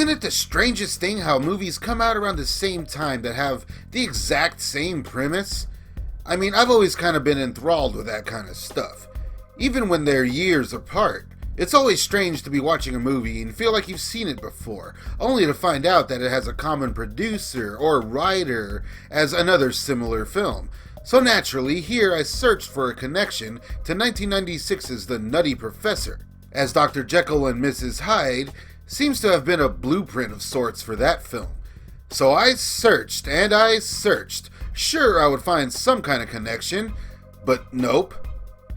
Isn't it the strangest thing how movies come out around the same time that have the exact same premise? I mean, I've always kind of been enthralled with that kind of stuff, even when they're years apart. It's always strange to be watching a movie and feel like you've seen it before, only to find out that it has a common producer or writer as another similar film. So naturally, here I searched for a connection to 1996's The Nutty Professor, as Dr. Jekyll and Mrs. Hyde seems to have been a blueprint of sorts for that film. So I searched and I searched. Sure, I would find some kind of connection, but nope.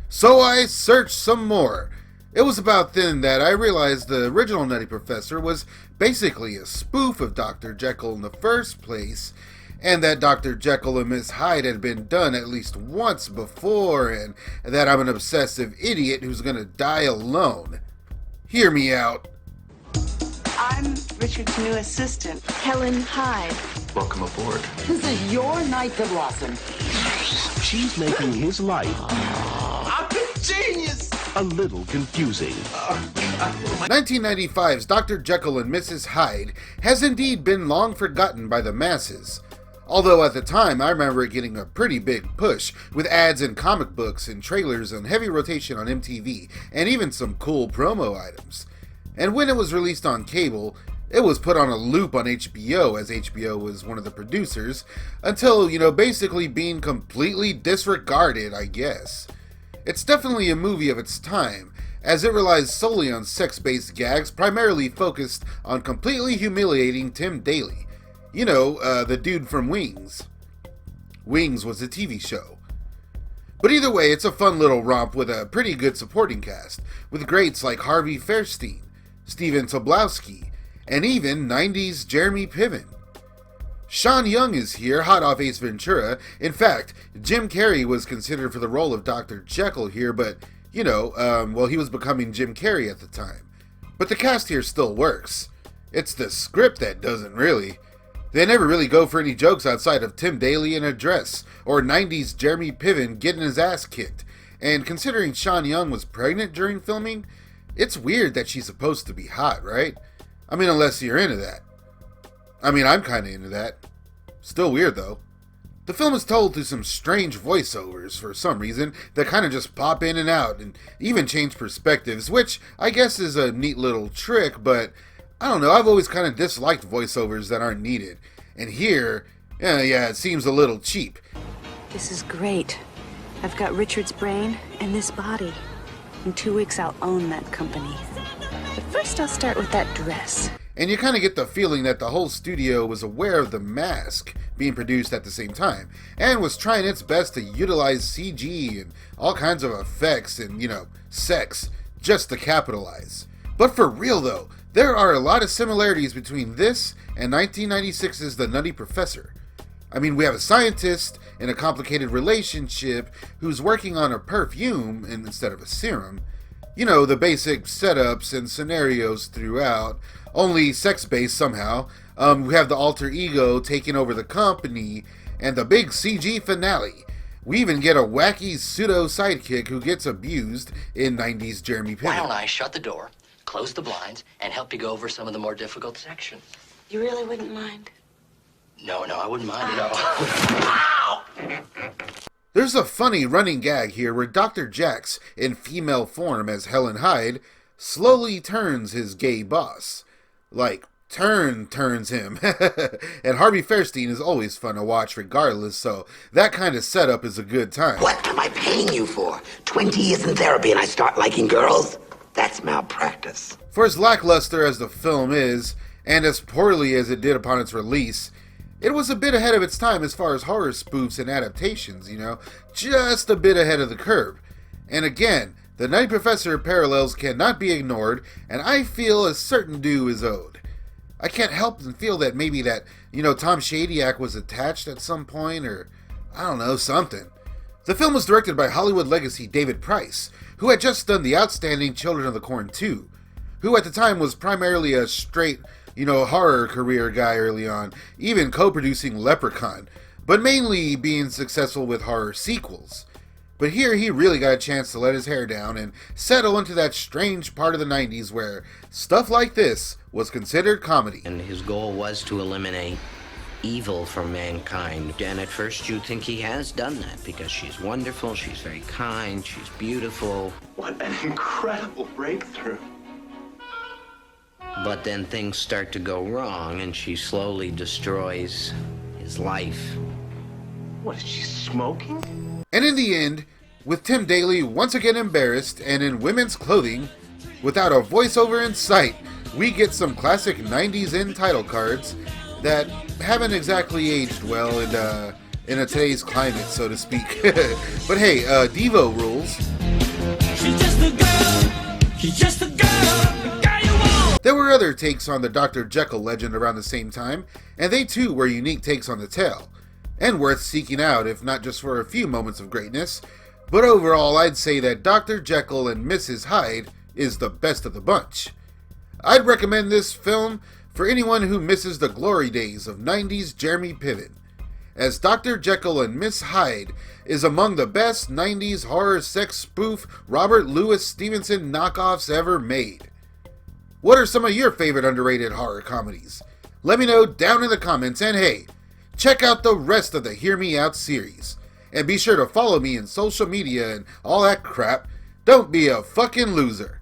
So I searched some more. It was about then that I realized the original Nutty Professor was basically a spoof of Dr. Jekyll in the first place, and that Dr. Jekyll and Miss Hyde had been done at least once before, and that I'm an obsessive idiot who's gonna die alone. Hear me out. I'm Richard's new assistant, Helen Hyde. Welcome aboard. This is your night to blossom. She's making his life I'm a genius! a little confusing. 1995's Dr. Jekyll and Mrs. Hyde has indeed been long forgotten by the masses. Although at the time I remember it getting a pretty big push, with ads in comic books and trailers and heavy rotation on MTV, and even some cool promo items. And when it was released on cable, it was put on a loop on HBO, as HBO was one of the producers, until, basically being completely disregarded, I guess. It's definitely a movie of its time, as it relies solely on sex-based gags, primarily focused on completely humiliating Tim Daly. The dude from Wings. Wings was a TV show. But either way, it's a fun little romp with a pretty good supporting cast, with greats like Harvey Fierstein, Steven Tobolowsky, and even 90s Jeremy Piven. Sean Young is here, hot off Ace Ventura. In fact, Jim Carrey was considered for the role of Dr. Jekyll here, but, he was becoming Jim Carrey at the time. But the cast here still works. It's the script that doesn't really. They never really go for any jokes outside of Tim Daly in a dress, or 90s Jeremy Piven getting his ass kicked. And considering Sean Young was pregnant during filming, it's weird that she's supposed to be hot, right? I mean, unless you're into that. I mean, I'm kinda into that. Still weird though. The film is told through some strange voiceovers for some reason that kinda just pop in and out and even change perspectives, which I guess is a neat little trick, but I don't know, I've always kinda disliked voiceovers that aren't needed. And here, it seems a little cheap. This is great. I've got Richard's brain and this body. In 2 weeks, I'll own that company. But first, I'll start with that dress. And you kind of get the feeling that the whole studio was aware of The Mask being produced at the same time, and was trying its best to utilize CG and all kinds of effects and, sex, just to capitalize. But for real though, there are a lot of similarities between this and 1996's The Nutty Professor. I mean, we have a scientist in a complicated relationship who's working on a perfume instead of a serum. The basic setups and scenarios throughout, only sex-based somehow. We have the alter ego taking over the company, and the big CG finale. We even get a wacky pseudo-sidekick who gets abused in 90s Jeremy Piven. Why don't I shut the door, close the blinds, and help you go over some of the more difficult sections? You really wouldn't mind? No, I wouldn't mind at all. There's a funny running gag here where Dr. Jax, in female form as Helen Hyde, slowly turns his gay boss. Like, turns him. And Harvey Fierstein is always fun to watch regardless, so that kind of setup is a good time. What am I paying you for? 20 years in therapy and I start liking girls? That's malpractice. For as lackluster as the film is, and as poorly as it did upon its release, it was a bit ahead of its time as far as horror spoofs and adaptations, just a bit ahead of the curve. And again, the Nutty Professor parallels cannot be ignored, and I feel a certain due is owed. I can't help but feel that maybe that, Tom Shadyac was attached at some point, or, I don't know, something. The film was directed by Hollywood legacy David Price, who had just done the outstanding Children of the Corn 2, who at the time was primarily a straight, horror career guy early on, even co-producing Leprechaun, but mainly being successful with horror sequels. But here he really got a chance to let his hair down and settle into that strange part of the 90s where stuff like this was considered comedy. And his goal was to eliminate evil from mankind. And at first you think he has done that because she's wonderful, she's very kind, she's beautiful. What an incredible breakthrough. But then things start to go wrong and she slowly destroys his life. What, is she smoking? And in the end, with Tim Daly once again embarrassed and in women's clothing, without a voiceover in sight, we get some classic 90s end title cards that haven't exactly aged well in today's climate, so to speak. But hey, Devo rules. She's just a girl. She's just a girl. The girl you want. There were other takes on the Dr. Jekyll legend around the same time, and they too were unique takes on the tale, and worth seeking out if not just for a few moments of greatness. But overall, I'd say that Dr. Jekyll and Mrs. Hyde is the best of the bunch. I'd recommend this film for anyone who misses the glory days of 90s Jeremy Piven, as Dr. Jekyll and Miss Hyde is among the best 90s horror sex spoof Robert Louis Stevenson knockoffs ever made. What are some of your favorite underrated horror comedies? Let me know down in the comments, and hey, check out the rest of the Hear Me Out series. And be sure to follow me in social media and all that crap. Don't be a fucking loser.